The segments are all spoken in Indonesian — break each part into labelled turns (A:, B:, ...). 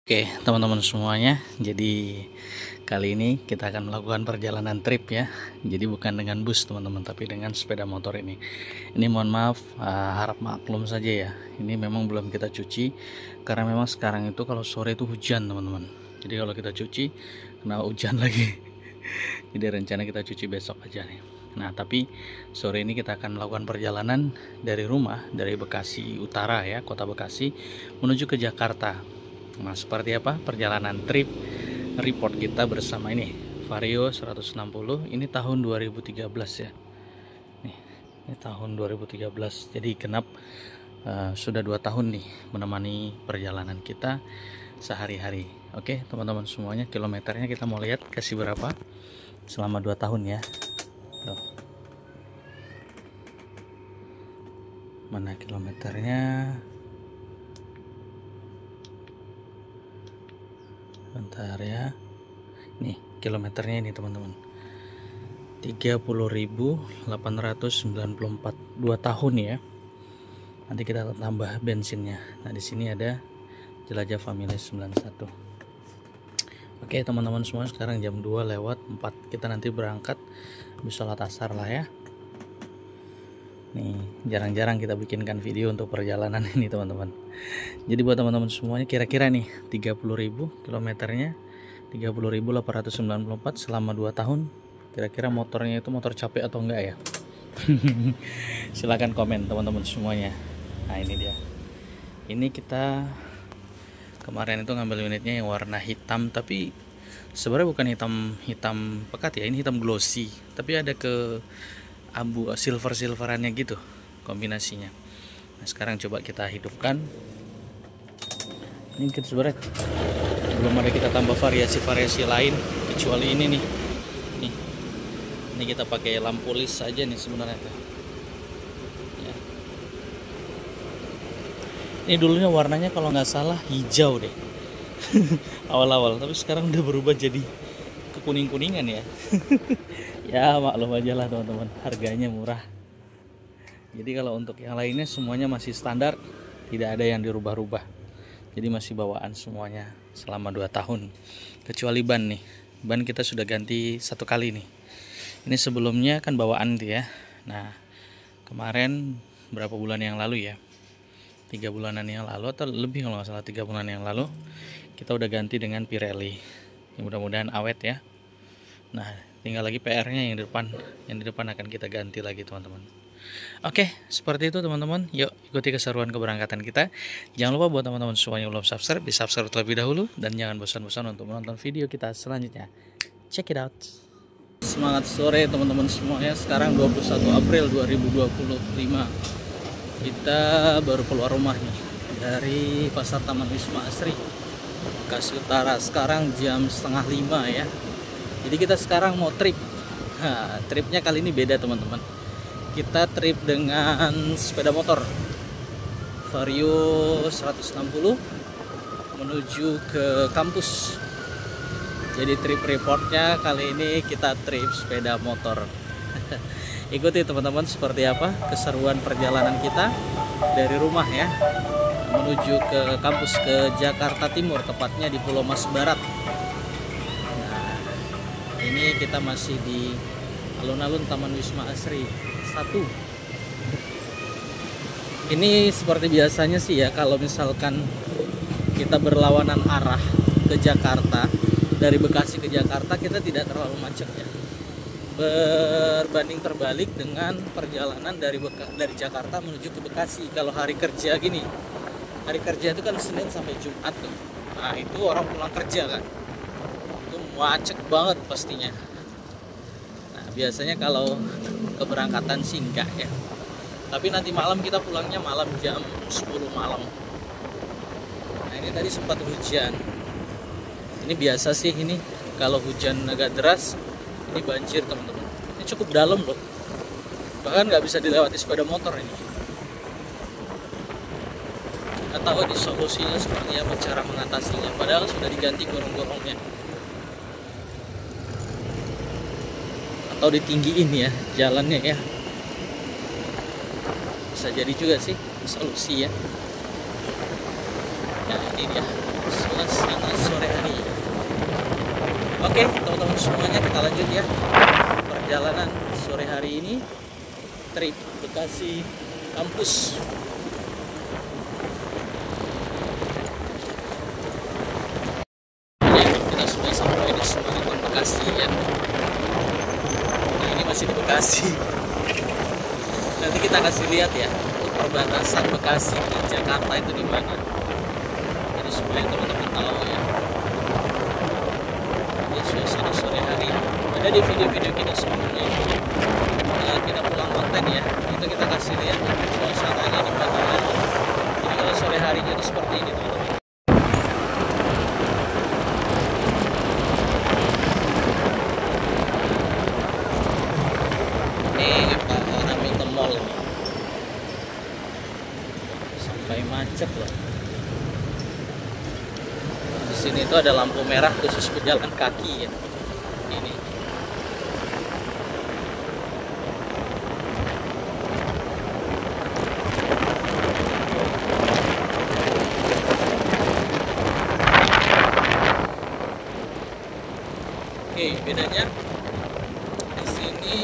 A: Oke teman-teman semuanya, jadi kali ini kita akan melakukan perjalanan trip ya. Jadi bukan dengan bus teman-teman, tapi dengan sepeda motor ini. Ini mohon maaf, harap maklum saja ya. Ini memang belum kita cuci karena memang sekarang itu kalau sore itu hujan teman-teman. Jadi kalau kita cuci kena hujan lagi. Jadi rencana kita cuci besok aja nih. Nah tapi sore ini kita akan melakukan perjalanan dari rumah, dari Bekasi Utara ya, kota Bekasi menuju ke Jakarta. Nah seperti apa perjalanan trip report kita bersama ini Vario 160. Ini tahun 2013 ya. Ini tahun 2013. Jadi genap sudah 2 tahun nih menemani perjalanan kita sehari-hari. Oke teman-teman semuanya, kilometernya kita mau lihat kasih berapa selama 2 tahun ya. Tuh. Mana kilometernya? Bentar ya, nih kilometernya ini teman-teman, 30.894, 2 tahun ya. Nanti kita tambah bensinnya. Nah di sini ada Jelajah Family 91. Oke teman-teman semua, sekarang jam 2:04, kita nanti berangkat habis sholat asar lah ya. Nih jarang-jarang kita bikinkan video untuk perjalanan ini teman-teman. Jadi buat teman-teman semuanya, kira-kira nih 30.000 kilometernya, 30.894 selama 2 tahun. Kira-kira motornya itu motor capek atau enggak ya? Silahkan komen teman-teman semuanya. Nah ini dia. Ini kita kemarin itu ngambil unitnya yang warna hitam, tapi sebenarnya bukan hitam pekat ya, ini hitam glossy, tapi ada ke abu silverannya gitu kombinasinya. Nah sekarang coba kita hidupkan. Ini kita sebenarnya belum ada kita tambah variasi lain kecuali ini nih. Ini kita pakai lampu lis aja nih sebenarnya tuh. Ya. Ini dulunya warnanya kalau nggak salah hijau deh awal-awal, tapi sekarang udah berubah jadi kekuning-kuningan ya. Ya maklum aja lah teman-teman, harganya murah. Jadi kalau untuk yang lainnya semuanya masih standar, tidak ada yang dirubah-rubah. Jadi masih bawaan semuanya selama 2 tahun. Kecuali ban nih, ban kita sudah ganti 1 kali nih. Ini sebelumnya kan bawaan tuh ya. Nah kemarin berapa bulan yang lalu ya, 3 bulanan yang lalu atau lebih kalau nggak salah, 3 bulan yang lalu kita udah ganti dengan Pirelli. Mudah-mudahan awet ya. Nah tinggal lagi PR-nya yang di depan akan kita ganti lagi teman-teman. Oke seperti itu teman-teman, yuk ikuti keseruan keberangkatan kita. Jangan lupa buat teman-teman semuanya belum subscribe, di subscribe terlebih dahulu, dan jangan bosan-bosan untuk menonton video kita selanjutnya. Check it out. Semangat sore teman-teman semuanya. Sekarang 21 April 2025. Kita baru keluar rumah nih dari Pasar Taman Wisma Asri, Bekasi Utara. Sekarang jam 4:30 ya. Jadi kita sekarang mau trip. Nah, tripnya kali ini beda teman-teman. Kita trip dengan sepeda motor Vario 160 menuju ke kampus. Jadi trip reportnya kali ini kita trip sepeda motor. Ikuti teman-teman seperti apa keseruan perjalanan kita dari rumah ya, menuju ke kampus, ke Jakarta Timur, tepatnya di Pulau Mas Barat. Ini kita masih di alun-alun Taman Wisma Asri 1. Ini seperti biasanya sih ya, kalau misalkan kita berlawanan arah ke Jakarta, dari Bekasi ke Jakarta, kita tidak terlalu macet ya. berbanding terbalik dengan perjalanan dari Jakarta menuju ke Bekasi. Kalau hari kerja gini, hari kerja itu kan Senin sampai Jumat tuh. Nah itu orang pulang kerja kan, itu macet banget pastinya. Nah biasanya kalau keberangkatan sih enggak ya, tapi nanti malam kita pulangnya malam jam 10 malam. Nah ini tadi sempat hujan. Ini biasa sih ini kalau hujan agak deras ini banjir teman-teman. Ini cukup dalam loh, bahkan nggak bisa dilewati sepeda motor ini. Nggak tahu ini solusinya seperti apa, cara mengatasinya, padahal sudah diganti gorong-gorongnya atau ditinggiin ya jalannya ya. Bisa jadi juga sih solusi ya. Nah ini dia suasana sore hari. Oke teman-teman semuanya, kita lanjut ya perjalanan sore hari ini, trip Bekasi kampus. Oke, kita sudah sampai di Semarang Bekasi ya. Nah ini masih di Bekasi. Nanti kita kasih lihat ya perbatasan Bekasi ke Jakarta itu di mana. Jadi supaya teman-teman tahu ya. Ini suasana sore hari. Ada di video-video kita sebelumnya. Kita pulang konten ya. Itu kita kasih lihat suasananya di mana. Jadi kalau sore harinya itu seperti ini teman-teman. Sampai macet loh. Di sini itu ada lampu merah khusus pejalan kaki ya. Ini. Oke, bedanya di sini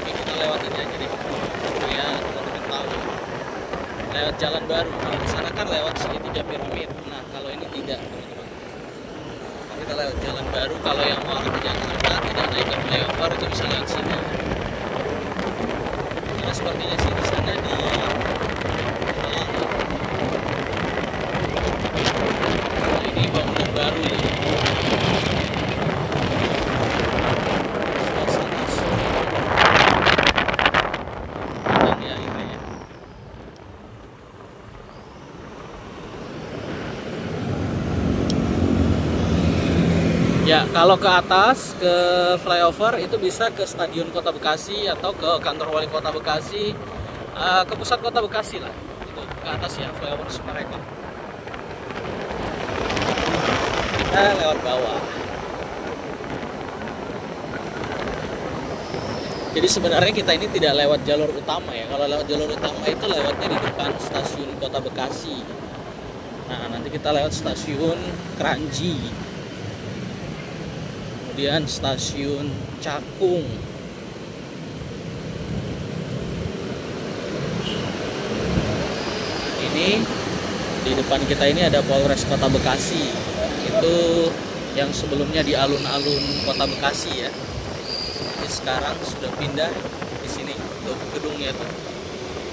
A: kita lewatin aja deh. Ya, teman-teman tahu. Lewat jalan baru. Kalau di sana kan lewat segitiga piramid. Nah, kalau ini tidak, teman-teman. Kita lewat jalan baru. Kalau yang mau ke Jakarta tidak naik ke flyover itu bisa lewat sini. Nah, sepertinya sih di sana di ini bangunan baru ya. Ya, kalau ke atas, ke flyover itu bisa ke Stadion Kota Bekasi atau ke kantor wali kota Bekasi, ke pusat kota Bekasi lah. Itu ke atas ya, flyover mereka. Kita lewat bawah. Jadi sebenarnya kita ini tidak lewat jalur utama ya. Kalau lewat jalur utama itu lewatnya di depan stasiun Kota Bekasi. Nah, nanti kita lewat stasiun Kranji. Kemudian stasiun Cakung. Ini di depan kita ini ada Polres Kota Bekasi. Itu yang sebelumnya di alun-alun Kota Bekasi ya. Jadi sekarang sudah pindah di sini tuh gedungnya tuh.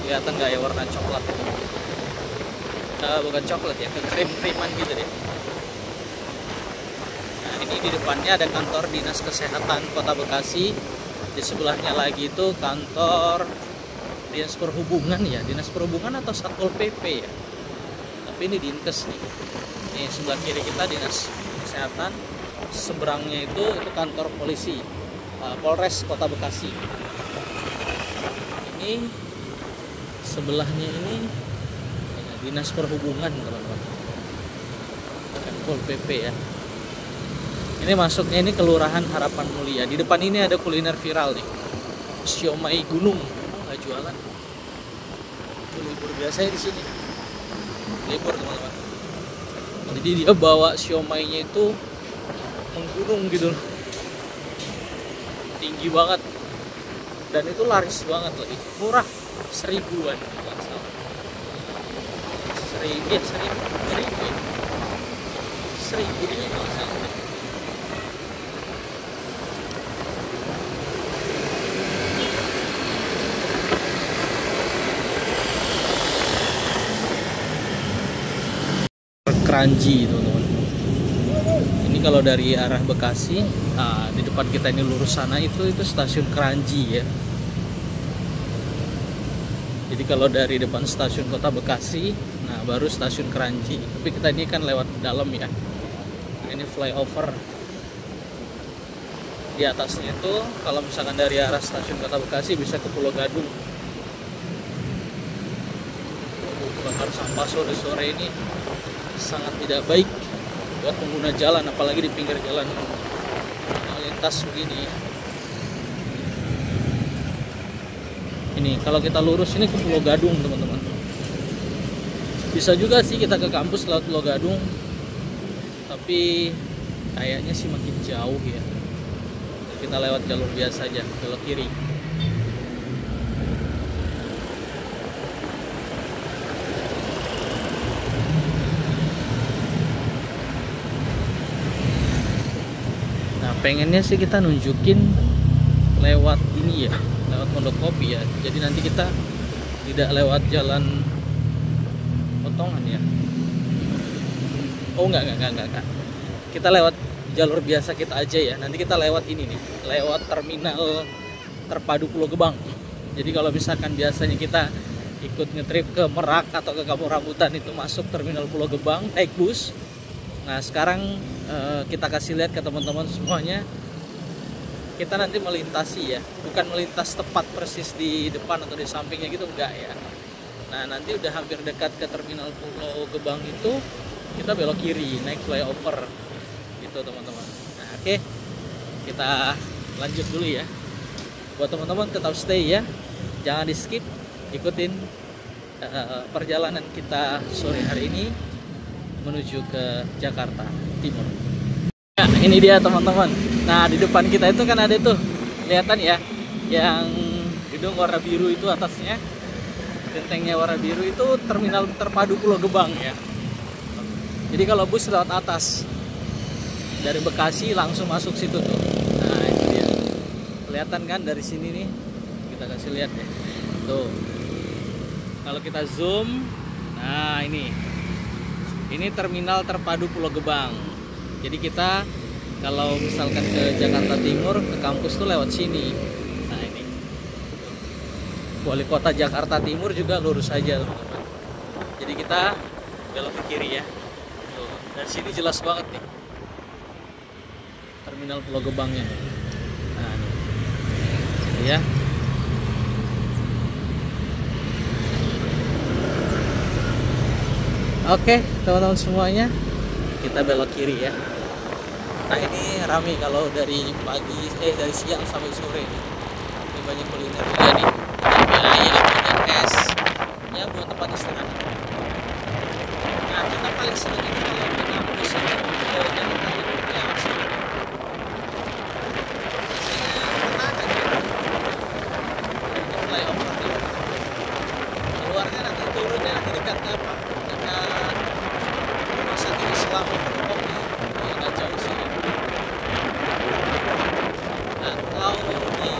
A: Kelihatan nggak ya warna coklat? Bukan coklat ya, ke krim-kriman gitu deh. Ini di depannya ada kantor Dinas Kesehatan Kota Bekasi. Di sebelahnya lagi itu kantor Dinas Perhubungan ya, Dinas Perhubungan atau Satpol PP ya. Tapi ini Dinkes nih. Ini sebelah kiri kita Dinas Kesehatan, seberangnya itu kantor polisi, Polres Kota Bekasi. Ini sebelahnya ini Dinas Perhubungan teman-teman, Satpol PP ya. Ini masuknya ini Kelurahan Harapan Mulia. Di depan ini ada kuliner viral nih, siomay gunung. Nggak jualan. Itu libur biasanya di sini. Libur teman-teman. Jadi dia bawa siomaynya itu menggunung gitu, tinggi banget. Dan itu laris banget lagi, murah, 1000-an. Seribu dia kalau salah. Kranji teman-teman. Ini kalau dari arah Bekasi, di depan kita ini lurus sana itu stasiun Kranji ya. Jadi kalau dari depan stasiun Kota Bekasi, nah baru stasiun Kranji. Tapi kita ini kan lewat dalam ya. Nah, ini flyover. Di atasnya itu kalau misalkan dari arah stasiun Kota Bekasi bisa ke Pulau Gadung. Bakar sampah sore-sore ini sangat tidak baik buat pengguna jalan, apalagi di pinggir jalan lintas begini. Ini kalau kita lurus ini ke Pulau Gadung teman-teman. Bisa juga sih kita ke kampus lewat Pulau Gadung, tapi kayaknya sih makin jauh ya. Kita lewat jalur biasa aja, belok kiri. Nah, pengennya sih kita nunjukin lewat ini ya, lewat Pondokopi ya. Jadi nanti kita tidak lewat jalan potongan ya. Oh enggak. Kita lewat jalur biasa kita aja ya. Nanti kita lewat ini nih, lewat terminal terpadu Pulau Gebang. Jadi kalau misalkan biasanya kita ikut ngetrip ke Merak atau ke Kampung Rambutan itu masuk terminal Pulau Gebang naik bus. Nah sekarang kita kasih lihat ke teman-teman semuanya, kita nanti melintasi ya, bukan melintas tepat persis di depan atau di sampingnya gitu, enggak ya. Nah nanti udah hampir dekat ke terminal Pulau Gebang itu kita belok kiri naik flyover gitu teman-teman. Nah oke, kita lanjut dulu ya. Buat teman-teman tetap stay ya, jangan di skip, ikutin perjalanan kita sore hari ini menuju ke Jakarta Timur. Nah, ini dia teman-teman. Nah, di depan kita itu kan ada tuh, kelihatan ya, yang gedung warna biru itu atasnya, gentengnya warna biru itu terminal terpadu Pulau Gebang ya. Jadi kalau bus lewat atas dari Bekasi langsung masuk situ tuh. Nah, itu dia. Kelihatan kan dari sini nih. Kita kasih lihat ya. Tuh. Kalau kita zoom, nah ini. Ini terminal terpadu Pulau Gebang. Jadi kita kalau misalkan ke Jakarta Timur, ke kampus tuh lewat sini. Nah ini, Wali Kota Jakarta Timur juga lurus aja teman-teman. Jadi kita belok ke kiri ya. Tuh, dari sini jelas banget nih terminal Pulau Gebangnya. Nah ini ya. Oke teman-teman semuanya, kita belok kiri ya. Nah ini rame kalau dari pagi, dari siang sampai sore nih. Ini banyak kuliner juga nih. Ada ayam, ada es, ya buat tempat istirahat. Nah kita paling sering ini kalau ke kampus itu ke Jakarta Timur lewat sini. Biasanya pernah aja ini flyover nih. Keluarnya nanti turunnya nanti dekat apa? Dekat Rumah Sakit Islam Pondokopi. Ya nggak jauh sih. Atau di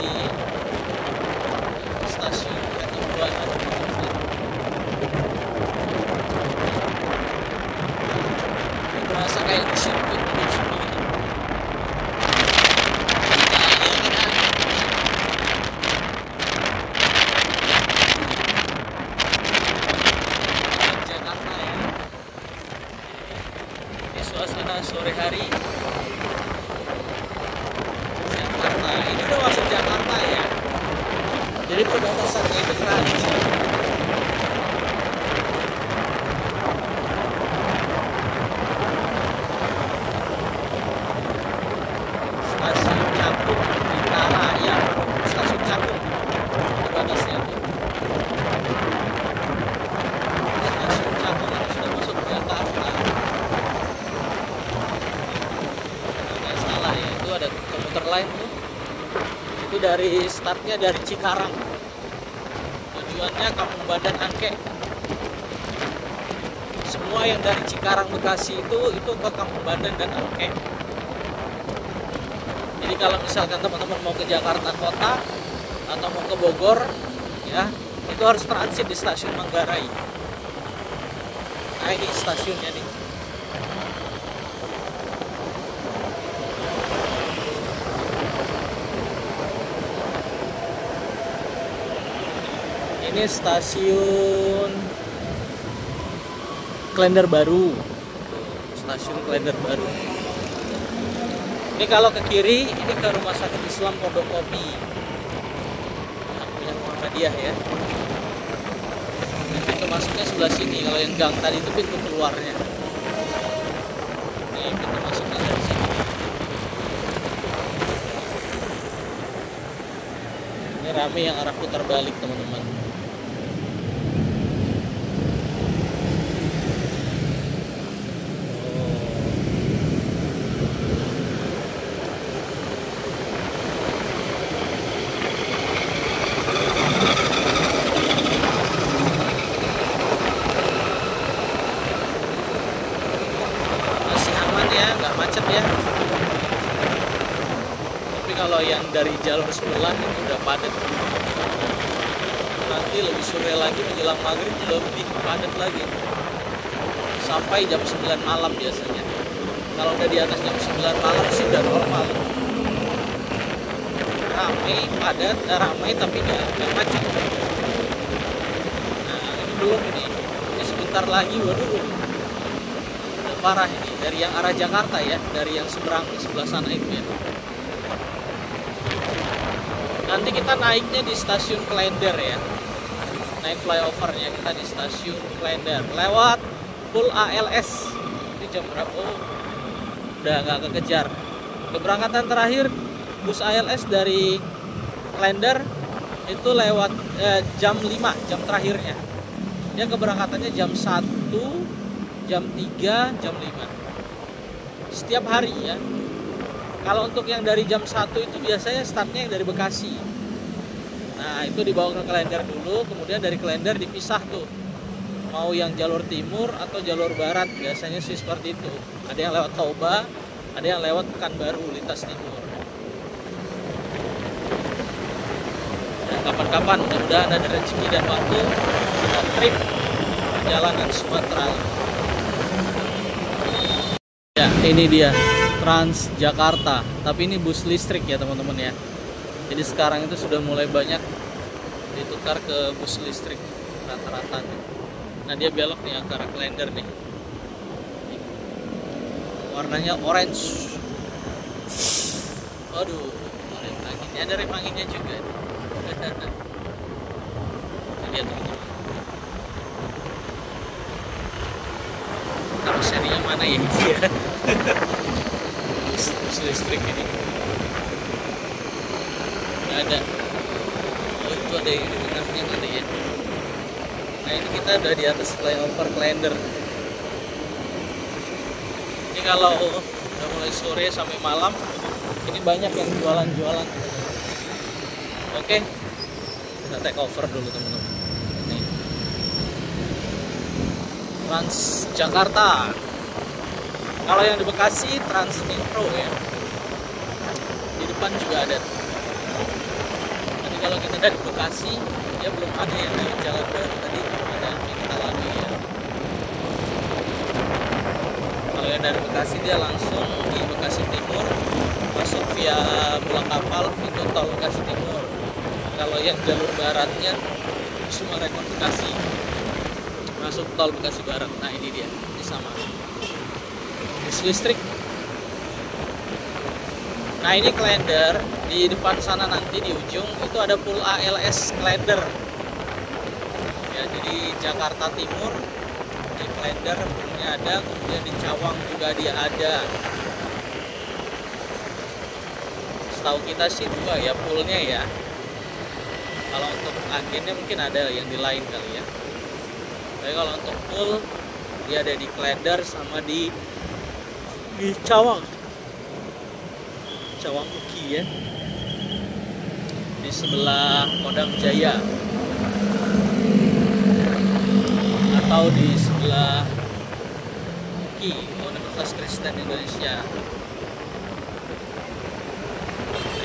A: stasiun Katipuan atau berasa kayak di sirkuit gitu. Jakarta ya. Di suasana sore hari Jakarta. Ini udah masuk Jakarta ya. Jadi perbatasannya itu Kranji. Stasiun Cakung Bintara ya. Stasiun Cakung batasnya tuh. Stasiun Cakung itu sudah masuk Jakarta. Nggak salah ya, itu ada komuter lain tuh. Itu dari startnya dari Cikarang, tujuannya Kampung Badan Angke. Semua yang dari Cikarang Bekasi itu ke Kampung Badan dan Angke. Jadi kalau misalkan teman-teman mau ke Jakarta Kota atau mau ke Bogor ya, itu harus transit di stasiun Manggarai. Nah ini stasiunnya nih. Ini stasiun Klender Baru. Stasiun Klender Baru. Ini kalau ke kiri, ini ke Rumah Sakit Islam Pondokopi. Yang Muhammadiyah ya. Ini pintu masuknya sebelah sini. Kalau yang gang tadi itu pintu keluarnya. Ini pintu masuknya dari sini. Ini rame yang arah putar balik teman-teman. Macet ya, tapi kalau yang dari jalur sebelah itu udah padat. Nanti lebih sore lagi menjelang maghrib lebih padat lagi sampai jam 9 malam biasanya. Kalau udah di atas jam 9 malam sih udah normal, ramai padat, ramai tapi nggak macet. Nah ini belum, ini sebentar lagi, waduh parah ini dari yang arah Jakarta ya, dari yang seberang sebelah sana itu ya. Nanti kita naiknya di stasiun Klender ya, naik flyovernya kita di stasiun Klender lewat Pul ALS. Ini jam berapa? Oh, udah nggak kekejar. Keberangkatan terakhir bus ALS dari Klender itu lewat jam 5, jam terakhirnya. Dia keberangkatannya jam 1, jam 3, jam 5 setiap hari ya. Kalau untuk yang dari jam 1 itu biasanya startnya yang dari Bekasi. Nah itu dibawa ke Klender dulu, kemudian dari Klender dipisah tuh, mau yang jalur timur atau jalur barat, biasanya sih seperti itu. Ada yang lewat Toba, ada yang lewat Pekanbaru lintas timur. Dan kapan-kapan mudah-mudahan ada rezeki dan waktu kita trip perjalanan Sumatera. Ya, ini dia Transjakarta, tapi ini bus listrik ya teman-teman ya. Jadi sekarang itu sudah mulai banyak ditukar ke bus listrik rata-rata. Nah dia belok nih ke arah Klender nih. Warnanya orange. Waduh, rem anginnya, ada rem anginnya juga. Ini dia teman-teman. Kalau serinya mana ya dia? Bus listrik ini nggak ada. Oh itu ada yang di tengahnya tadi ya. Nah ini kita udah di atas flyover Klender. Ini kalau udah mulai sore sampai malam, ini banyak yang jualan-jualan. Oke, kita take over dulu teman-teman. Transjakarta. Kalau yang di Bekasi Transmetro ya. Di depan juga ada. Tapi kalau kita dari Bekasi, dia belum ada yang dari jalan baru tadi ada yang kita lalui ya. Kalau yang dari Bekasi dia langsung di Bekasi Timur, masuk via Pulang Kapal itu tol Bekasi Timur. Kalau yang jalur baratnya Sumarekon Bekasi, masuk tol Bekasi Barat. Nah ini dia, ini sama bus listrik. Nah ini Klender, di depan sana nanti di ujung itu ada Pul ALS Klender ya. Jadi Jakarta Timur di Klender punya ada, kemudian di Cawang juga dia ada. Setahu kita sih 2 ya pulnya ya. Kalau untuk agennya mungkin ada yang di lain kali ya. Tapi kalau untuk pul dia ada di Klender sama di Cawang Uki ya, di sebelah Kodam Jaya atau di sebelah Uki Universitas Kristen Indonesia.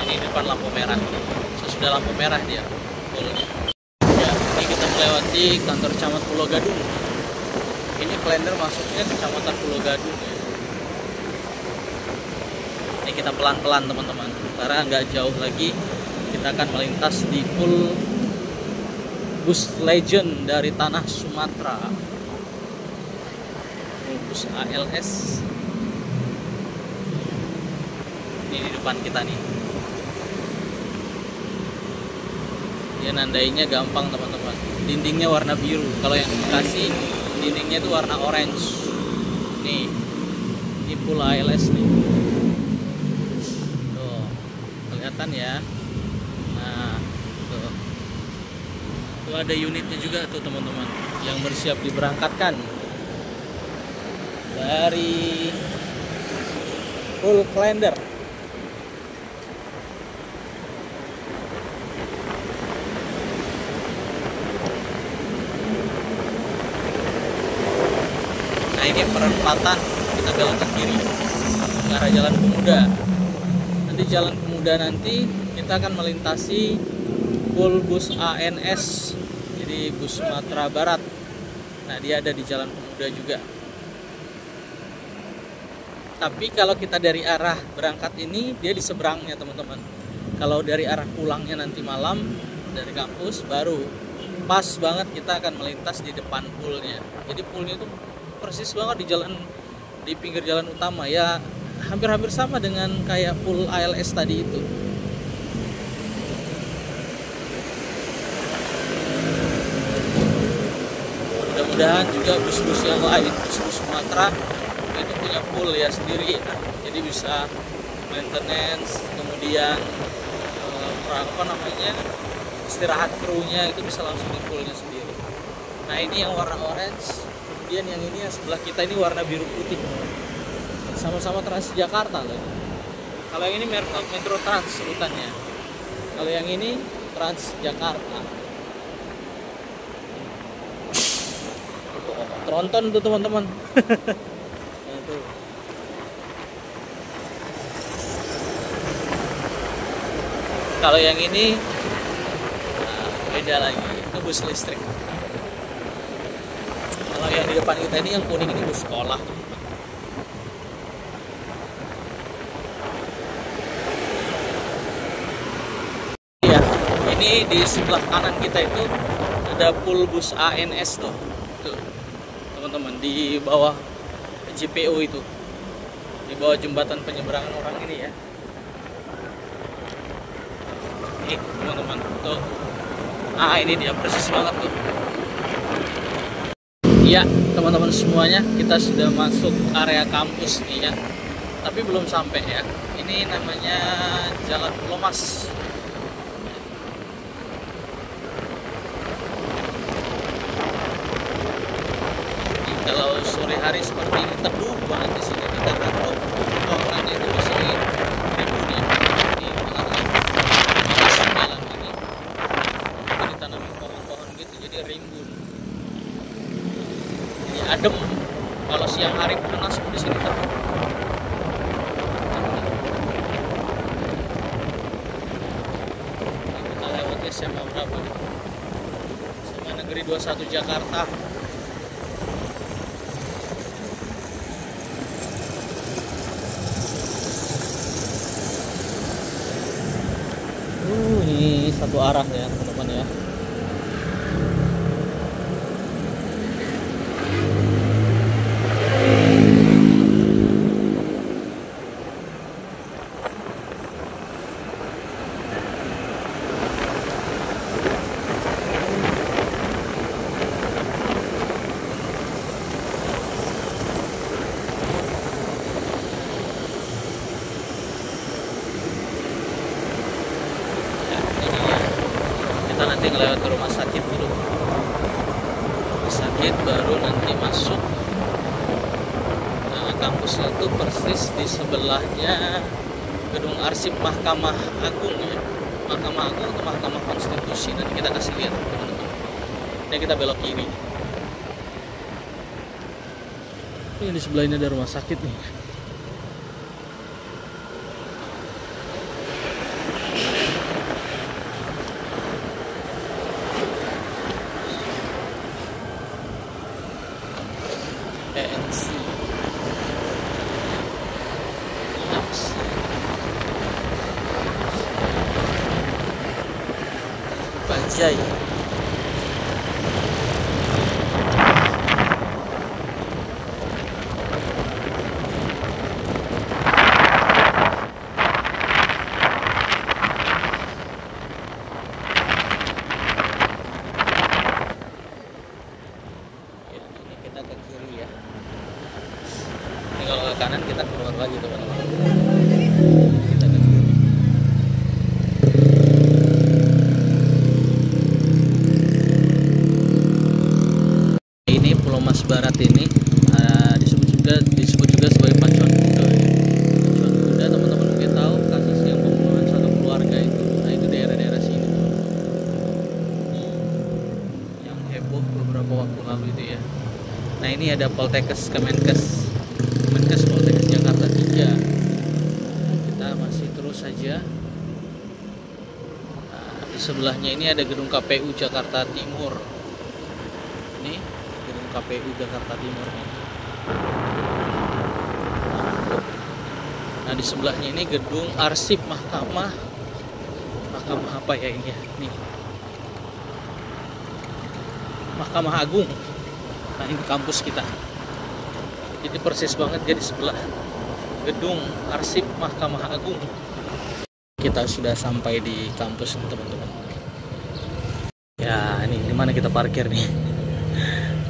A: Ini depan lampu merah, sesudah lampu merah dia pulnya. Ya, ini kita melewati kantor Camat Pulau Gadung. Ini Klender masuknya Kecamatan Pulau Gadung ya. Ini kita pelan-pelan teman-teman, karena nggak jauh lagi kita akan melintas di Pul bus legend dari tanah Sumatera, bus ALS. Ini di depan kita nih. Dia nandainya gampang teman-teman. Dindingnya warna biru. Kalau yang Bekasi dindingnya itu warna orange. Nih, ini full ALS nih. Tuh, kelihatan ya. Nah, tuh. Tuh ada unitnya juga tuh teman-teman, yang bersiap diberangkatkan dari full Klender. Nah ini perempatan, kita belok ke kiri ke arah Jalan Pemuda. Nanti Jalan Pemuda nanti kita akan melintasi full bus ANS, jadi bus Sumatera Barat. Nah dia ada di Jalan Pemuda juga. Tapi kalau kita dari arah berangkat ini dia di seberangnya teman-teman. Kalau dari arah pulangnya nanti malam dari kampus baru pas banget kita akan melintas di depan poolnya. Jadi poolnya itu persis banget di pinggir jalan utama ya, hampir-hampir sama dengan kayak pool ALS tadi itu. Mudah-mudahan juga bus-bus yang lain, bus-bus Sumatera itu punya pool ya sendiri ya. Jadi bisa maintenance, kemudian istirahat krunya itu bisa langsung di poolnya sendiri. Nah ini yang warna orange. Kemudian yang ini yang sebelah kita ini warna biru putih, sama-sama Transjakarta loh. Kalau yang ini Metro Trans sebutannya, kalau yang ini Transjakarta. Tronton tuh teman-teman. Nah, tuh. Kalau yang ini beda lagi, itu bus listrik. Kalau yang di depan kita ini yang kuning ini bus sekolah. Ya, ini di sebelah kanan kita itu ada pool bus ANS tuh. Tuh, teman-teman, di bawah JPO itu. Di bawah jembatan penyeberangan orang ini ya. Nih, teman-teman, tuh. Ah, ini dia persis banget tuh. Ya teman-teman semuanya, kita sudah masuk area kampus nih ya, tapi belum sampai ya. Ini namanya Jalan Lomas. Jadi, kalau sore hari seperti ini teduh banget di sini, kita taruh pohonnya itu masih rimbun ya. Di dalam ini ditanami pohon-pohon gitu, jadi rimbun. Adem. Kalau siang hari panas pun di sini teduh. Kita lewat SMA berapa? SMA Negeri 21 Jakarta. Ini satu arah ya teman-teman ya. Nanti ngelewat ke rumah sakit dulu, rumah sakit baru nanti masuk. Nah, kampusnya itu persis di sebelahnya gedung arsip Mahkamah Agung ya, Mahkamah Agung atau Mahkamah Konstitusi. Nanti kita kasih lihat teman-teman. Ini kita belok kiri. Ini di sebelah ini ada rumah sakit nih. Banjai. gitu ya. Nah ini ada Poltekkes Kemenkes Poltekkes Jakarta 3. Kita masih terus saja. Nah, di sebelahnya ini ada gedung KPU Jakarta Timur. Ini gedung KPU Jakarta Timur nih. Nah di sebelahnya ini gedung arsip Mahkamah apa ya ini ya? Nih. Mahkamah Agung. Nah ini kampus kita. Jadi persis banget jadi sebelah gedung arsip Mahkamah Agung. Kita sudah sampai di kampus teman-teman. Ya ini dimana kita parkir nih?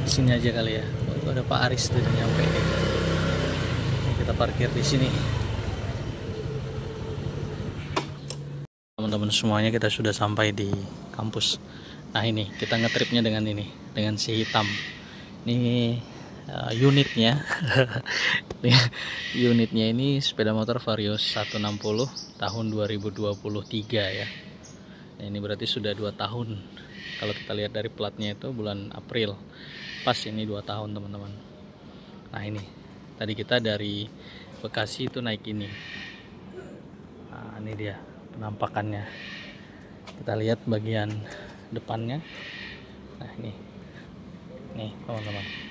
A: Di sini aja kali ya. Oh, itu ada Pak Aris tuh nyampe nih. Kita parkir di sini. Teman-teman semuanya kita sudah sampai di kampus. Nah ini kita ngetripnya dengan ini, dengan si hitam. Ini unitnya, unitnya ini sepeda motor Vario 160 tahun 2023 ya. Nah, ini berarti sudah 2 tahun. Kalau kita lihat dari platnya itu bulan April, pas ini 2 tahun teman-teman. Nah ini, tadi kita dari Bekasi itu naik ini. Nah ini dia penampakannya. Kita lihat bagian depannya. Nah ini nih teman-teman.